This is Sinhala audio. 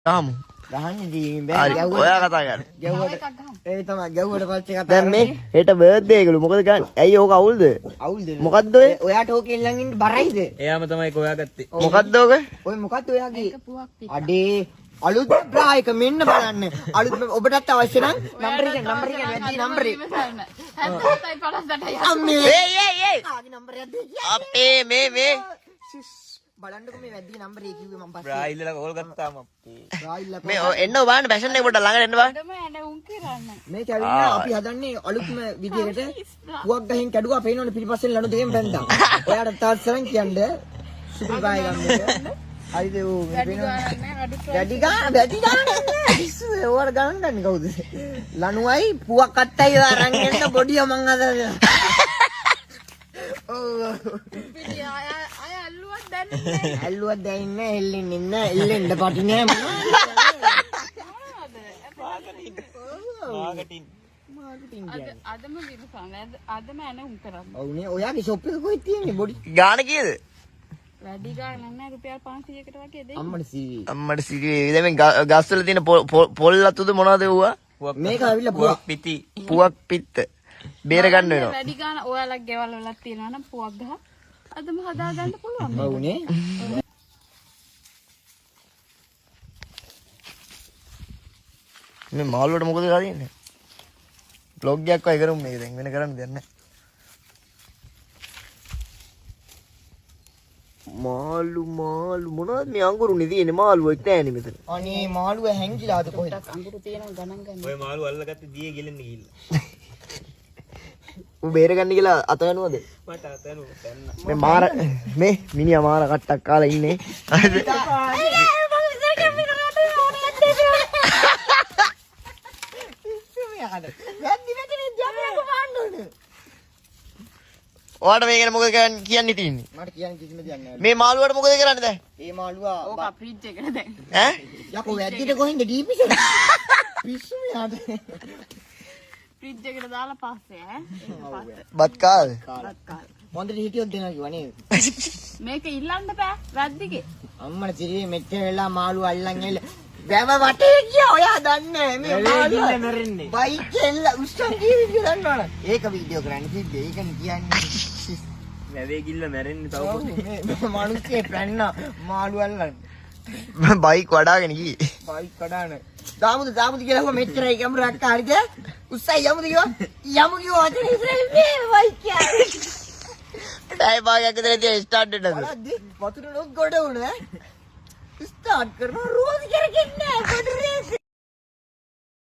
ගහමු. ගහන්නේ දී බෑ. ඔයා කතා කරන්න. ගැව්වට ඒ තමයි ගැව්වට පස්සේ කතා දැන් මේ හෙට බර්ත්ඩේ එකලු මොකද ගන්න? ඇයි ඕක අවුල්ද? අවුල්ද? මොකද්ද ඔය? ඔයාට ඕකෙන් ළඟ ඉන්න බරයිද? එයාම තමයි හොයාගත්තේ. මොකද්ද ඕක? ඔය මොකද්ද ඔයාගේ? අඩේ අලුත් බ්‍රා එක මෙන්න බලන්න. අලුත් ඔබටත් අවශ්‍ය නම් නම්බර එක වැඩි නම්බර එක. අම්මේ ඒ ආගේ නම්බරයක් දෙන්න. අපේ මේ බලන්නකො මේ වැඩි නම්බර එක කිව්වේ මම පස්සේ. බ්‍රා ඉල්ලලා කෝල් ගත්තාම අපේ. බ්‍රා ඉල්ල මේ එන්න බලන්න ෆැෂන් එක පොඩ්ඩක් ළඟට එන්න බලන්න. මේ කැවිලා අපි හදන්නේ අලුත්ම විදියකට පුවක් ගහින් කැඩුවා පේනවනේ පිටිපස්සෙන් ලනු දෙකෙන් බැන්දා. ඔයාට තාත්සරන් කියන්නේ සුපිරි බාය ගන්න. හරිද ඌ මේ පේනවනේ. වැඩි ගන්න ඕවට ගණන් ගන්න කවුද? ලනුවයි පුවක් අත්තයි අරන් එන්න බොඩිය මං හදලා. ඇල්ලුවක් දැනින්නේ එල්ලෙන්නේ නැහැ එල්ලෙන්න පටි නෑ මාකටින් මාකටිං අදම විරුසන අදම ඇනුම් කරන්න. ඔව්නේ ඔයාගේ ෂොප් එක කොහෙද තියෙන්නේ බොඩි ගාන කීයද? වැඩි ගානක් නැහැ රුපියල් 500කට වගේ දෙන්න. අම්මට සීවි අම්මට සිරියේ දැන් මේ ගස් වල තියෙන පොල් ලතුද මොනවද ඒවා? මේක ඇවිල්ලා පුවක් පිටි පුවක් පිත්ත. බේර ගන්න වෙනවා. වැඩි ගාන ඔයාලගේ ගෙවල් වල තියෙනවා නම් පුවක් ගහ අදම හදා ගන්න පුළුවන්. ඔව්නේ මේ මාළුවට මොකද කරන්නේ? බ්ලොග් එකක් වයි කරමු මේක දැන් වෙන කරන්න දෙයක් නැහැ. මාළු මොනවද මේ අඟුරුනේ තියෙන්නේ මාළුවෙක් නෑනේ මෙතන. අනේ මාළුව හැංගිලාද කොහෙද අඟුරු තියෙනවා ගණන් ගන්න. ඔය මාළු අල්ලගත්තේ දියේ ගෙලෙන්න ගිහිල්ලා. උඹ බේර ගන්න කියලා අත වෙනවද? මට අතනු දැන්න. මේ මාර මේ මිනිහා මාර කට්ටක් කාලා ඉන්නේ. හරිද? ඔයාට මේක මොකද කියන්නේ තියෙන්නේ? මට කියන්න කිසිම දෙයක් නැහැ මේ මාළුවට මොකද කරන්නේ දැන්? මේ මාළුවා ඕක ෆ්‍රිජ් එකට දැන්. ඈ? යකෝ වැද්දිට කොහෙන්ද ඩීපිසර පිස්සු මෙයාට ෆ්‍රිජ් එකට දාලා පස්සේ ඈ. බත් කාද? හොඳට හිටියොත් දෙනවා කිව්වා නේද මේක ඉල්ලන්න බෑ වැද්දිගේ. අම්මට සිරියේ මෙච්චර වෙලා මාළුව අල්ලන් එල්ල වැව වටේ ගියා ඔයා දන්නේ මේ මාළුව මැරෙන්නේ. බයික් එල්ල උස්සන් කීවි කියලා දන්නවනේ ඒක වීඩියෝ කරන්න කිව්වේ ඒකනේ කියන්නේ වැවේ ගිල්ල මැරෙන්නේ තව ඔව්, මේ මිනිස්සේ පැන්න මාළු අල්ලන්න බයික් වඩාගෙන ගියේ. බයික් කඩාන දාමුද කියලා කිව්වා මෙච්චරයි කැමරාවක් හරිද උස්සයි යමුද කිව්වා අතන ඉස්සරහින් මේ බයික් යා ටයි භාගයක් විතර තියා ස්ටාර්ට් වෙන්නද? බලද්දි වතුර ලොක් ගොඩ වුණා ස්ටාර්ට් කරනවා රෝද